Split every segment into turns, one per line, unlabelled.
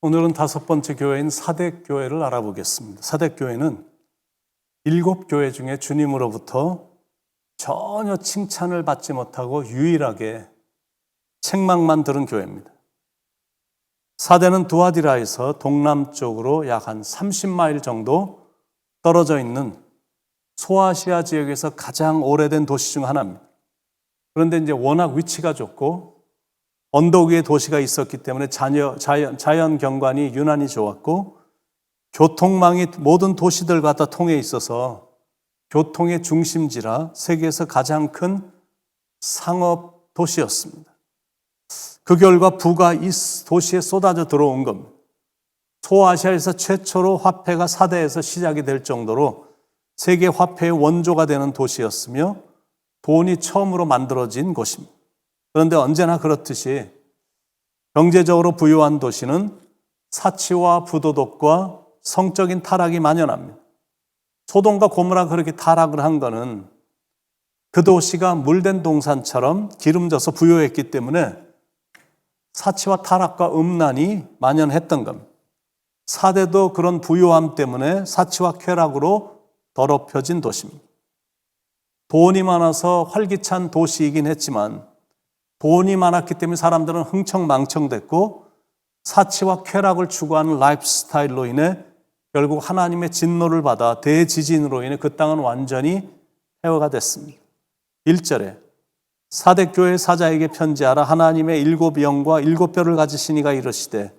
오늘은 다섯 번째 교회인 사대교회를 알아보겠습니다. 사대교회는 7교회 중에 주님으로부터 전혀 칭찬을 받지 못하고 유일하게 책망만 들은 교회입니다. 사대는 두아디라에서 동남쪽으로 약 한 30마일 정도 떨어져 있는 소아시아 지역에서 가장 오래된 도시 중 하나입니다. 그런데 이제 워낙 위치가 좋고 언덕 위에 도시가 있었기 때문에 자연 경관이 유난히 좋았고 교통망이 모든 도시들과 다 통해 있어서 교통의 중심지라 세계에서 가장 큰 상업 도시였습니다. 그 결과 부가 이 도시에 쏟아져 들어온 겁니다. 소아시아에서 최초로 화폐가 사대에서 시작이 될 정도로 세계 화폐의 원조가 되는 도시였으며 돈이 처음으로 만들어진 곳입니다. 그런데 언제나 그렇듯이 경제적으로 부유한 도시는 사치와 부도덕과 성적인 타락이 만연합니다. 소돔과 고모라가 그렇게 타락을 한 거는 그 도시가 물된 동산처럼 기름져서 부유했기 때문에 사치와 타락과 음란이 만연했던 겁니다. 사대도 그런 부유함 때문에 사치와 쾌락으로 더럽혀진 도시입니다. 돈이 많아서 활기찬 도시이긴 했지만 돈이 많았기 때문에 사람들은 흥청망청됐고 사치와 쾌락을 추구하는 라이프 스타일로 인해 결국 하나님의 진노를 받아 대지진으로 인해 그 땅은 완전히 폐허가 됐습니다. 1절에 사대교회 사자에게 편지하라. 하나님의 7영과 7뼈를 가지시니가 이르시되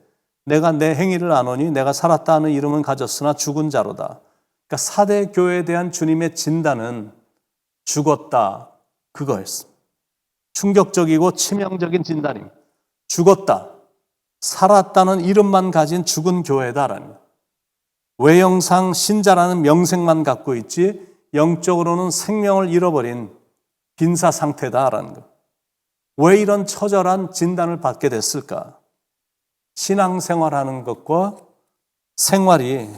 내가 내 행위를 아노니 내가 살았다 하는 이름은 가졌으나 죽은 자로다. 그러니까 사대교회에 대한 주님의 진단은 죽었다 그거였습니다. 충격적이고 치명적인 진단입니다. 죽었다. 살았다는 이름만 가진 죽은 교회다라는 것. 외형상 신자라는 명색만 갖고 있지 영적으로는 생명을 잃어버린 빈사 상태다라는 것. 왜 이런 처절한 진단을 받게 됐을까? 신앙생활하는 것과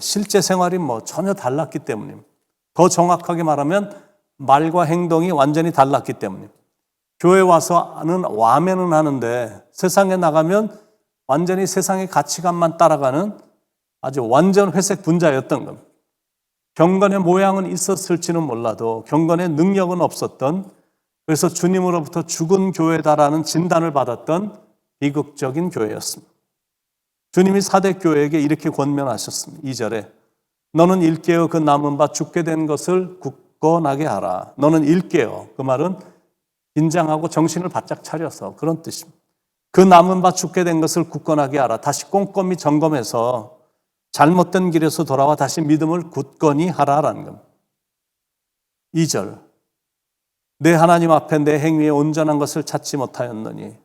실제 생활이 전혀 달랐기 때문입니다. 더 정확하게 말하면 말과 행동이 완전히 달랐기 때문입니다. 교회 와서는 와매는 하는데 세상에 나가면 완전히 세상의 가치관만 따라가는 아주 완전 회색 분자였던 겁니다. 경건의 모양은 있었을지는 몰라도 경건의 능력은 없었던, 그래서 주님으로부터 죽은 교회다라는 진단을 받았던 비극적인 교회였습니다. 주님이 사대교회에게 이렇게 권면하셨습니다. 2절에 너는 일깨어 그 남은 바 죽게 된 것을 굳건하게 하라. 너는 일깨어, 그 말은 긴장하고 정신을 바짝 차려서 그런 뜻입니다. 그 남은 바 죽게 된 것을 굳건하게 하라. 다시 꼼꼼히 점검해서 잘못된 길에서 돌아와 다시 믿음을 굳건히 하라라는 겁니다. 2절 내 하나님 앞에 내 행위에 온전한 것을 찾지 못하였느니.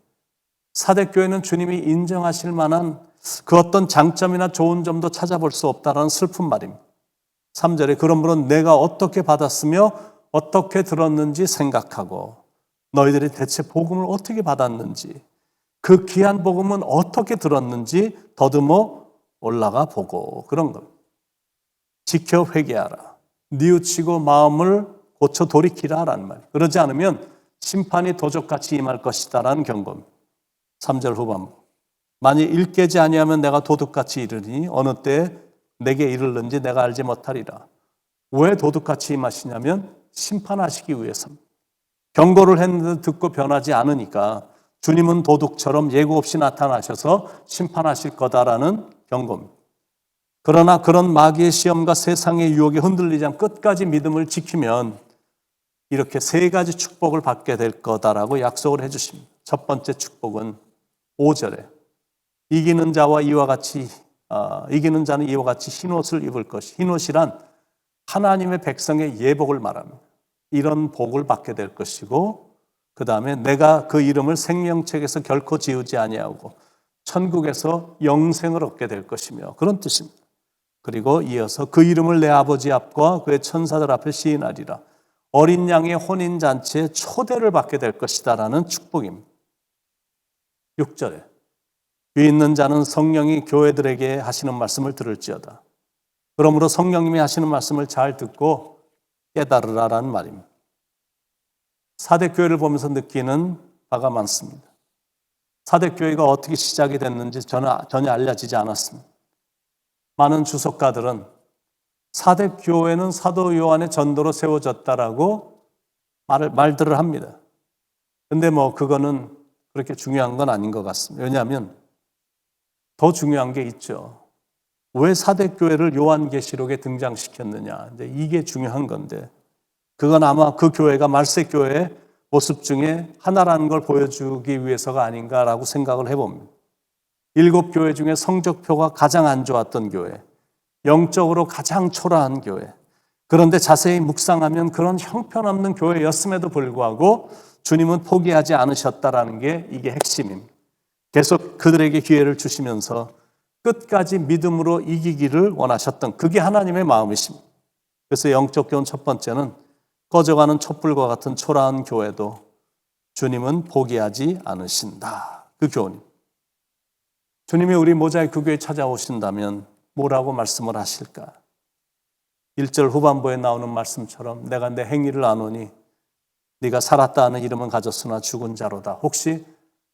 사대교회는 주님이 인정하실 만한 그 어떤 장점이나 좋은 점도 찾아볼 수 없다라는 슬픈 말입니다. 3절에 그러므로 내가 어떻게 받았으며 어떻게 들었는지 생각하고 너희들이 대체 복음을 어떻게 받았는지 그 귀한 복음은 어떻게 들었는지 더듬어 올라가 보고 그런 겁니다. 지켜 회개하라. 뉘우치고 마음을 고쳐 돌이키라라는 말. 그러지 않으면 심판이 도적같이 임할 것이다라는 경고입니다. 3절 후반부. 만일 일깨지 아니하면 내가 도둑같이 이르니 어느 때에 내게 이르는지 내가 알지 못하리라. 왜 도둑같이 임하시냐면 심판하시기 위해서입니다. 경고를 했는데 듣고 변하지 않으니까 주님은 도둑처럼 예고 없이 나타나셔서 심판하실 거다라는 경고입니다. 그러나 그런 마귀의 시험과 세상의 유혹에 흔들리지 않고 끝까지 믿음을 지키면 이렇게 3가지 축복을 받게 될 거다라고 약속을 해주십니다. 첫 번째 축복은 5절에 이기는 자는 이와 같이 흰옷을 입을 것이. 흰옷이란 하나님의 백성의 예복을 말합니다. 이런 복을 받게 될 것이고, 그 다음에 내가 그 이름을 생명책에서 결코 지우지 아니하고 천국에서 영생을 얻게 될 것이며 그런 뜻입니다. 그리고 이어서 그 이름을 내 아버지 앞과 그의 천사들 앞에 시인하리라. 어린 양의 혼인잔치에 초대를 받게 될 것이다 라는 축복입니다. 6절에 귀 있는 자는 성령이 교회들에게 하시는 말씀을 들을지어다. 그러므로 성령님이 하시는 말씀을 잘 듣고 깨달으라라는 말입니다. 사대교회를 보면서 느끼는 바가 많습니다. 사대교회가 어떻게 시작이 됐는지 전혀 알려지지 않았습니다. 많은 주석가들은 사대교회는 사도 요한의 전도로 세워졌다라고 말들을 합니다. 근데 그거는 그렇게 중요한 건 아닌 것 같습니다. 왜냐하면 더 중요한 게 있죠. 왜 사대교회를 요한계시록에 등장시켰느냐. 이제 이게 중요한 건데, 그건 아마 그 교회가 말세교회의 모습 중에 하나라는 걸 보여주기 위해서가 아닌가라고 생각을 해봅니다. 7교회 중에 성적표가 가장 안 좋았던 교회, 영적으로 가장 초라한 교회. 그런데 자세히 묵상하면 그런 형편없는 교회였음에도 불구하고 주님은 포기하지 않으셨다라는 게 이게 핵심입니다. 계속 그들에게 기회를 주시면서 끝까지 믿음으로 이기기를 원하셨던 그게 하나님의 마음이십니다. 그래서 영적 교훈 첫 번째는 꺼져가는 촛불과 같은 초라한 교회도 주님은 포기하지 않으신다. 그 교훈입니다. 주님이 우리 모자이크 교회에 찾아오신다면 뭐라고 말씀을 하실까? 1절 후반부에 나오는 말씀처럼 내가 내 행위를 아노니 네가 살았다 하는 이름은 가졌으나 죽은 자로다. 혹시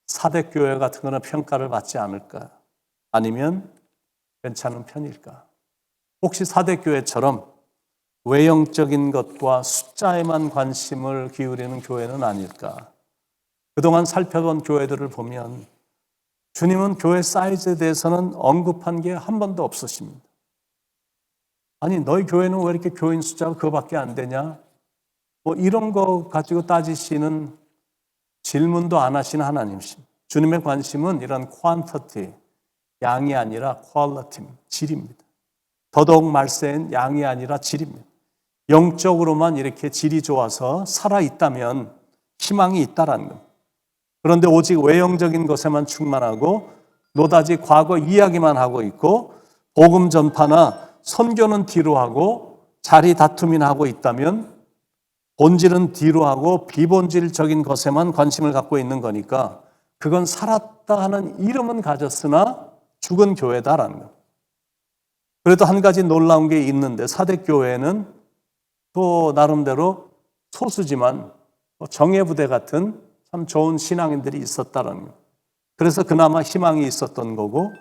사대교회 같은 거는 평가를 받지 않을까? 아니면 괜찮은 편일까? 혹시 사대교회처럼 외형적인 것과 숫자에만 관심을 기울이는 교회는 아닐까? 그동안 살펴본 교회들을 보면 주님은 교회 사이즈에 대해서는 언급한 게 한 번도 없으십니다. 아니, 너희 교회는 왜 이렇게 교인 숫자가 그거밖에 안 되냐? 이런 거 가지고 따지시는 질문도 안 하시는 하나님이십니다. 주님의 관심은 이런 퀀터티, 양이 아니라 퀄리티, 질입니다. 더더욱 말세인 양이 아니라 질입니다. 영적으로만 이렇게 질이 좋아서 살아있다면 희망이 있다라는 겁니다. 그런데 오직 외형적인 것에만 충만하고 노다지 과거 이야기만 하고 있고 복음 전파나 선교는 뒤로 하고 자리 다툼이나 하고 있다면 본질은 뒤로 하고 비본질적인 것에만 관심을 갖고 있는 거니까 그건 살았다 하는 이름은 가졌으나 죽은 교회다라는 것. 그래도 한 가지 놀라운 게 있는데 사대교회는 또 나름대로 소수지만 정예부대 같은 참 좋은 신앙인들이 있었다라는 것. 그래서 그나마 희망이 있었던 거고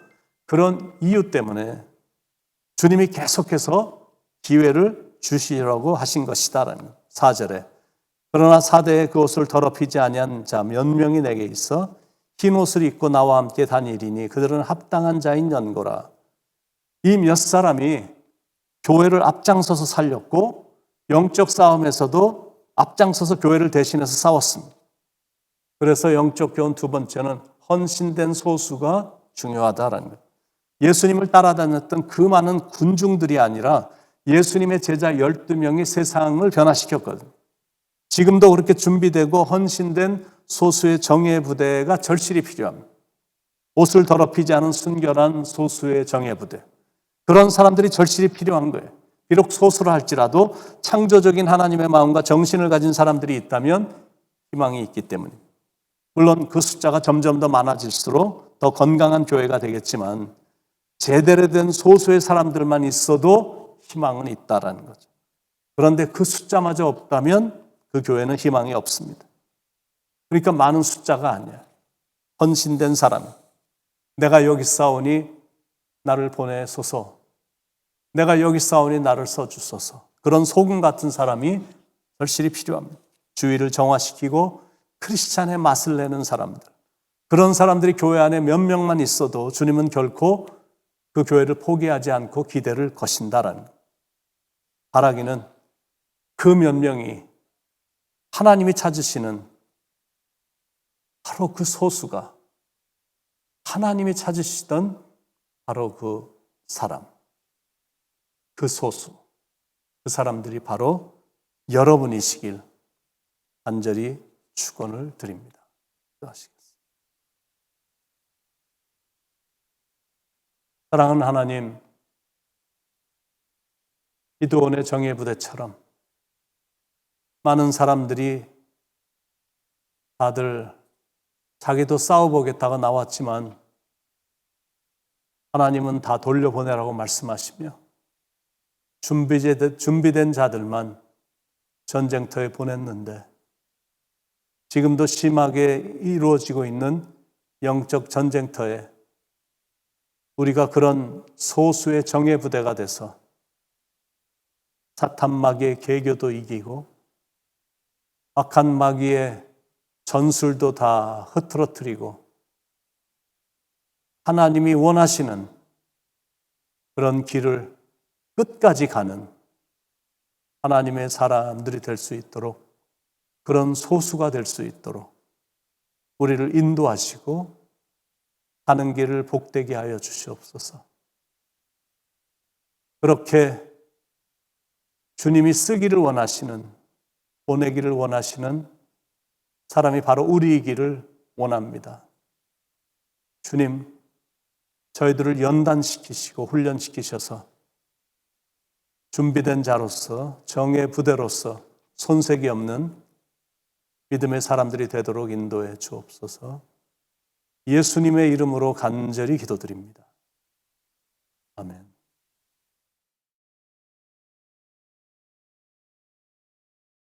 그런 이유 때문에 주님이 계속해서 기회를 주시라고 하신 것이다라는 것. 4절에 그러나 사대에 그 옷을 더럽히지 아니한 자 몇 명이 내게 있어 흰 옷을 입고 나와 함께 다니리니 그들은 합당한 자인 연고라. 이 몇 사람이 교회를 앞장서서 살렸고 영적 싸움에서도 앞장서서 교회를 대신해서 싸웠습니다. 그래서 영적 교훈 두 번째는 헌신된 소수가 중요하다라는 거예요. 예수님을 따라다녔던 그 많은 군중들이 아니라 예수님의 제자 12명이 세상을 변화시켰거든요. 지금도 그렇게 준비되고 헌신된 소수의 정예 부대가 절실히 필요합니다. 옷을 더럽히지 않은 순결한 소수의 정예 부대. 그런 사람들이 절실히 필요한 거예요. 비록 소수라 할지라도 창조적인 하나님의 마음과 정신을 가진 사람들이 있다면 희망이 있기 때문입니다. 물론 그 숫자가 점점 더 많아질수록 더 건강한 교회가 되겠지만 제대로 된 소수의 사람들만 있어도 희망은 있다라는 거죠. 그런데 그 숫자마저 없다면 그 교회는 희망이 없습니다. 그러니까 많은 숫자가 아니야. 헌신된 사람. 내가 여기 싸우니 나를 보내소서. 내가 여기 싸우니 나를 써주소서. 그런 소금 같은 사람이 절실히 필요합니다. 주의를 정화시키고 크리스찬의 맛을 내는 사람들. 그런 사람들이 교회 안에 몇 명만 있어도 주님은 결코 그 교회를 포기하지 않고 기대를 거신다라는 것. 바라기는 그 몇 명이 하나님이 찾으시는 바로 그 소수가 하나님이 찾으시던 바로 그 사람, 그 소수, 그 사람들이 바로 여러분이시길 간절히 축원을 드립니다. 기도하시겠습니다. 사랑하는 하나님, 기도원의 정예부대처럼 많은 사람들이 다들 자기도 싸워보겠다고 나왔지만 하나님은 다 돌려보내라고 말씀하시며 준비된 자들만 전쟁터에 보냈는데 지금도 심하게 이루어지고 있는 영적 전쟁터에 우리가 그런 소수의 정예 부대가 돼서 사탄 마귀의 계교도 이기고 악한 마귀의 전술도 다 흐트러뜨리고 하나님이 원하시는 그런 길을 끝까지 가는 하나님의 사람들이 될 수 있도록, 그런 소수가 될 수 있도록 우리를 인도하시고 가는 길을 복되게 하여 주시옵소서. 그렇게 주님이 쓰기를 원하시는, 보내기를 원하시는 사람이 바로 우리이기를 원합니다. 주님, 저희들을 연단시키시고 훈련시키셔서 준비된 자로서, 정의 부대로서 손색이 없는 믿음의 사람들이 되도록 인도해 주옵소서. 예수님의 이름으로 간절히 기도드립니다. 아멘.